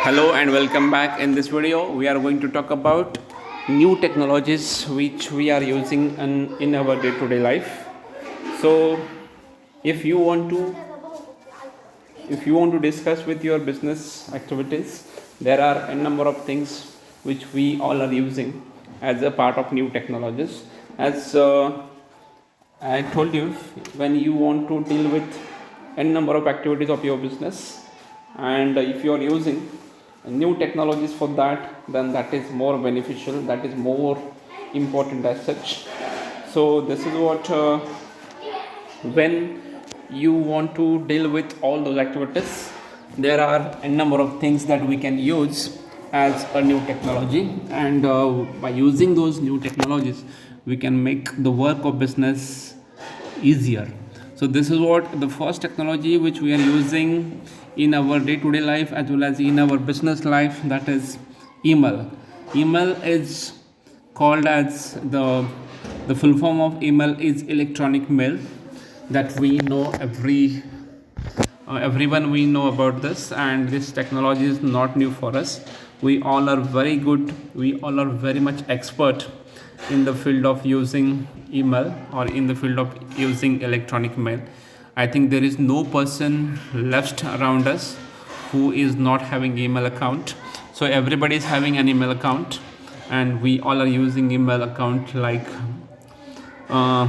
Hello and welcome back. In this video, we are going to talk about new technologies which we are using in our day-to-day life. So, if you want to discuss with your business activities, there are a number of things which we all are using as a part of new technologies. As I told you, when you want to deal with a number of activities of your business, and if you are using new technologies for that, then that is more beneficial, that is more important as such. So this is what when you want to deal with all those activities, there are a number of things that we can use as a new technology, and by using those new technologies we can make the work of business easier. So this is what the first technology which we are using in our day-to-day life as well as in our business life, that is email. Email is called as the full form of email is electronic mail, that we know everyone we know about this, and this technology is not new for us. We all are very good, we all are very much expert in the field of using email or in the field of using electronic mail. I think there is no person left around us who is not having email account. So everybody is having an email account, and we all are using email account like uh,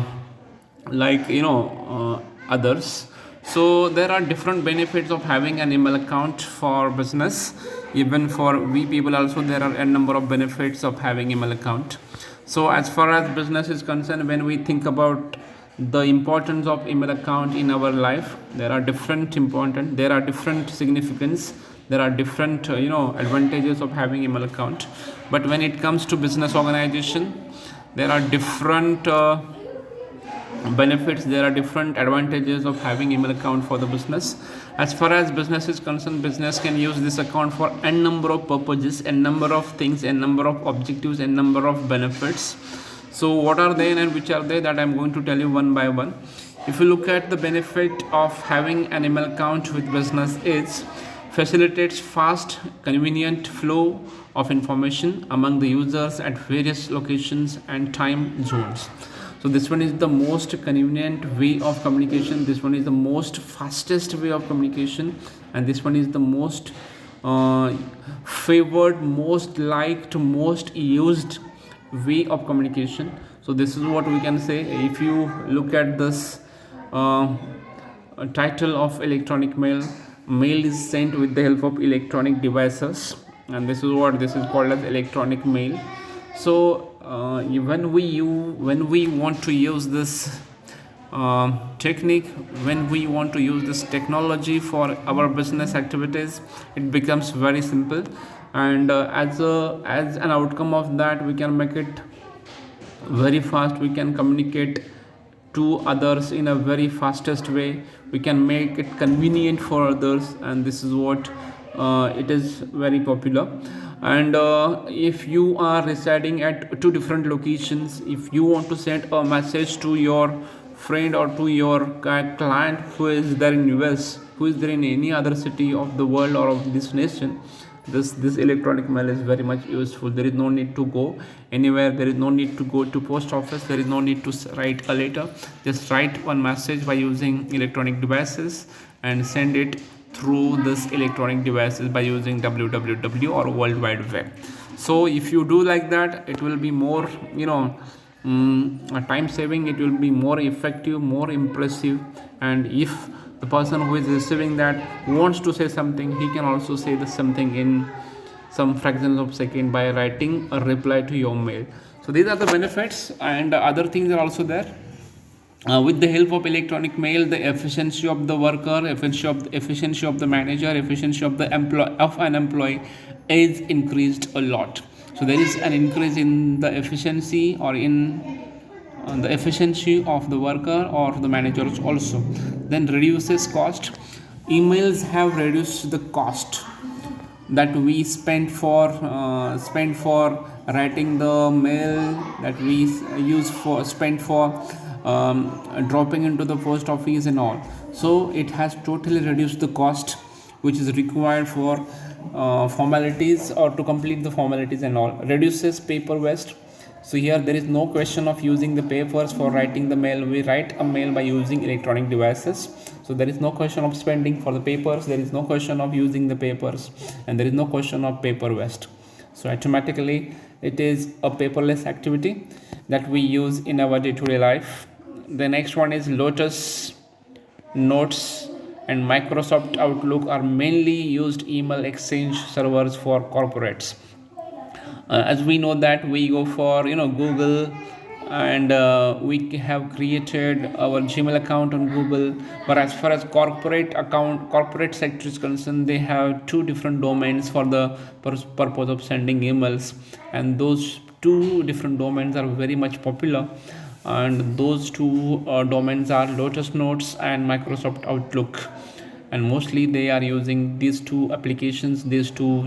others. So there are different benefits of having an email account for business. Even for we people also, there are a number of benefits of having email account. So as far as business is concerned, when we think about the importance of email account in our life, there are different significance, there are different advantages of having email account. But when it comes to business organization, there are different benefits, there are different advantages of having email account for the business. As far as business is concerned, business can use this account for a number of purposes, a number of things, a number of objectives, a number of benefits. So what are they and which are they, that I'm going to tell you one by one. If you look at the benefit of having an email account with business, is facilitates fast, convenient flow of information among the users at various locations and time zones. So this one is the most convenient way of communication, this one is the most fastest way of communication, and this one is the most favored, most liked, most used way of communication. So this is what we can say. If you look at this title of electronic mail, mail is sent with the help of electronic devices, and this is called as electronic mail. So when we want to use this technique, when we want to use this technology for our business activities, it becomes very simple, and as an outcome of that, we can make it very fast, we can communicate to others in a very fastest way, we can make it convenient for others, and this is what it is very popular. And if you are residing at two different locations, if you want to send a message to your friend or to your client who is there in US, who is there in any other city of the world or of this nation, this electronic mail is very much useful. There is no need to go anywhere, there is no need to go to post office, there is no need to write a letter. Just write one message by using electronic devices and send it through this electronic devices by using www or World Wide Web. So if you do like that, it will be more time saving, it will be more effective, more impressive, and if the person who is receiving that wants to say something, he can also say the something in some fractions of second by writing a reply to your mail. So these are the benefits, and other things are also there. With the help of electronic mail, the efficiency of the worker, efficiency of the manager, efficiency of an employee is increased a lot. So there is an increase in the efficiency or in the efficiency of the worker or the managers also. Then reduces cost. Emails have reduced the cost that we spend for writing the mail, that we spend for dropping into the post office and all. So it has totally reduced the cost which is required for formalities or to complete the formalities and all. Reduces paper waste. So here there is no question of using the papers for writing the mail. We write a mail by using electronic devices. So there is no question of spending for the papers, there is no question of using the papers, and there is no question of paper waste. So automatically it is a paperless activity that we use in our day-to-day life. The next one is Lotus Notes and Microsoft Outlook are mainly used email exchange servers for corporates. As we know that we go for Google, and we have created our Gmail account on Google, but as far as corporate sector is concerned, they have two different domains for the purpose of sending emails, and those two different domains are very much popular, and those two domains are Lotus Notes and Microsoft Outlook, and mostly they are using these two applications, these two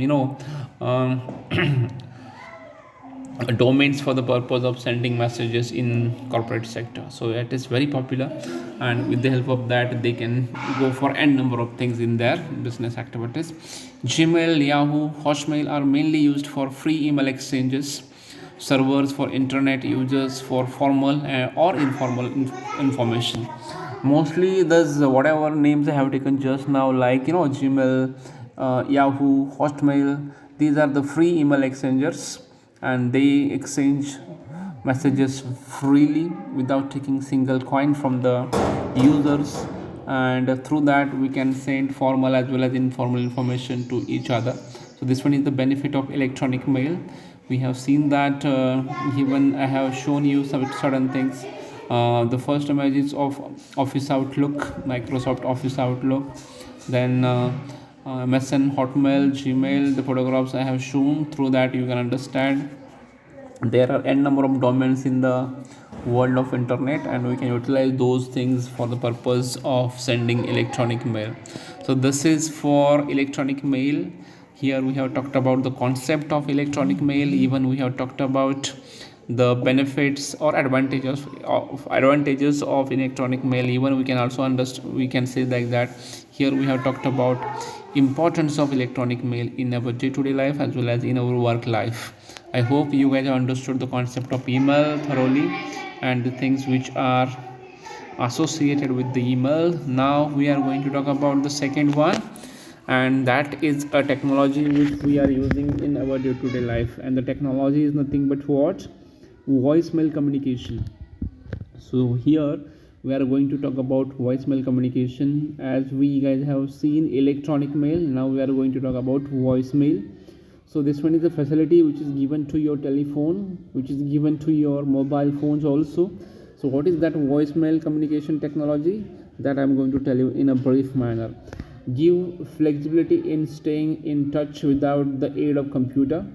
domains for the purpose of sending messages in corporate sector. So it is very popular, and with the help of that they can go for n number of things in their business activities. Gmail, Yahoo, Hotmail are mainly used for free email exchanges servers for internet users for formal or informal information. Mostly those whatever names I have taken just now, like Gmail, Yahoo, Hotmail, these are the free email exchangers, and they exchange messages freely without taking single coin from the users, and through that we can send formal as well as informal information to each other. So this one is the benefit of electronic mail. We have seen that even I have shown you some certain things. The first image is of Office Outlook, Microsoft Office Outlook, then MSN, Hotmail, Gmail, the photographs I have shown. Through that you can understand there are n number of domains in the world of internet, and we can utilize those things for the purpose of sending electronic mail. So this is for electronic mail. Here we have talked about the concept of electronic mail, even we have talked about the benefits or advantages of electronic mail. Even we can also understand, we can say like that here we have talked about importance of electronic mail in our day-to-day life as well as in our work life. I hope you guys have understood the concept of email thoroughly and the things which are associated with the email. Now we are going to talk about the second one, and that is a technology which we are using in our day-to-day life, and the technology is nothing but what? Voicemail communication. So here we are going to talk about voicemail communication. As we guys have seen electronic mail, now we are going to talk about voicemail. So this one is a facility which is given to your telephone, which is given to your mobile phones also. So what is that voicemail communication technology? That I am going to tell you in a brief manner. Give flexibility in staying in touch without the aid of computer.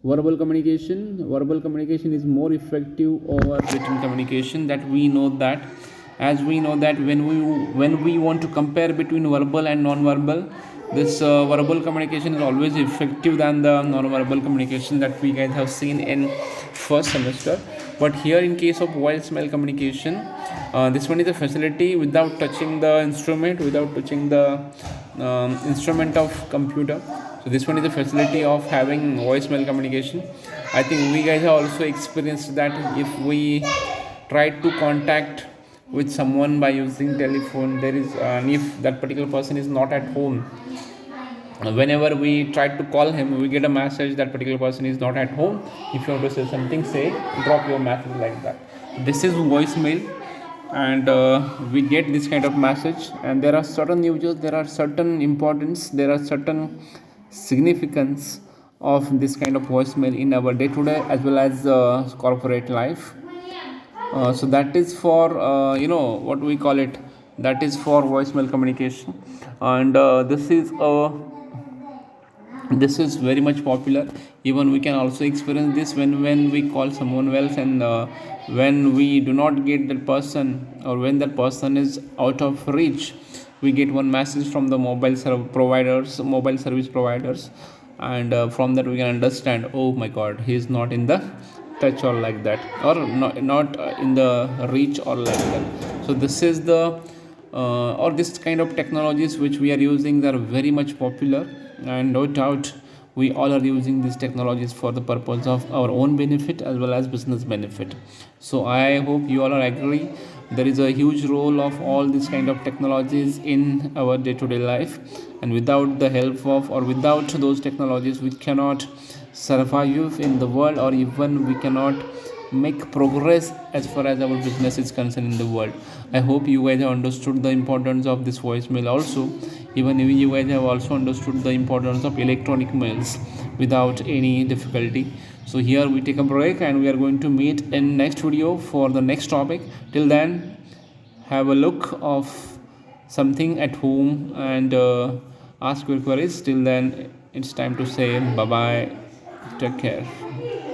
Verbal communication is more effective over written communication. That we know that, as we know that when we want to compare between verbal and non-verbal, this verbal communication is always effective than the non-verbal communication that we guys have seen in first semester. But here in case of voicemail communication, this one is a facility without touching the instrument, without touching the instrument of computer. So this one is a facility of having voicemail communication. I think we guys have also experienced that if we try to contact with someone by using telephone, there is if that particular person is not at home, whenever we try to call him, we get a message that particular person is not at home. If you want to say something, say drop your message like that. This is voicemail, and we get this kind of message, and there are certain uses, there are certain importance, there are certain significance of this kind of voicemail in our day-to-day as well as corporate life. So that is for what we call it, that is for voicemail communication, and this is very much popular. Even we can also experience this when we call someone else, and when we do not get that person, or when that person is out of reach, we get one message from the mobile service providers, and from that we can understand, oh my god, he is not in the touch or like that, or not in the reach or like that. So this is the or this kind of technologies which we are using, they are very much popular, and no doubt we all are using these technologies for the purpose of our own benefit as well as business benefit. So I hope you all are agree there is a huge role of all these kind of technologies in our day-to-day life, and without the help of or without those technologies we cannot survive in the world, or even we cannot make progress as far as our business is concerned in the world. I hope you guys have understood the importance of this voicemail also. Even if you guys have also understood the importance of electronic mails without any difficulty. So here we take a break and we are going to meet in next video for the next topic. Till then, have a look of something at home and ask your queries. Till then, it's time to say bye bye. Take care.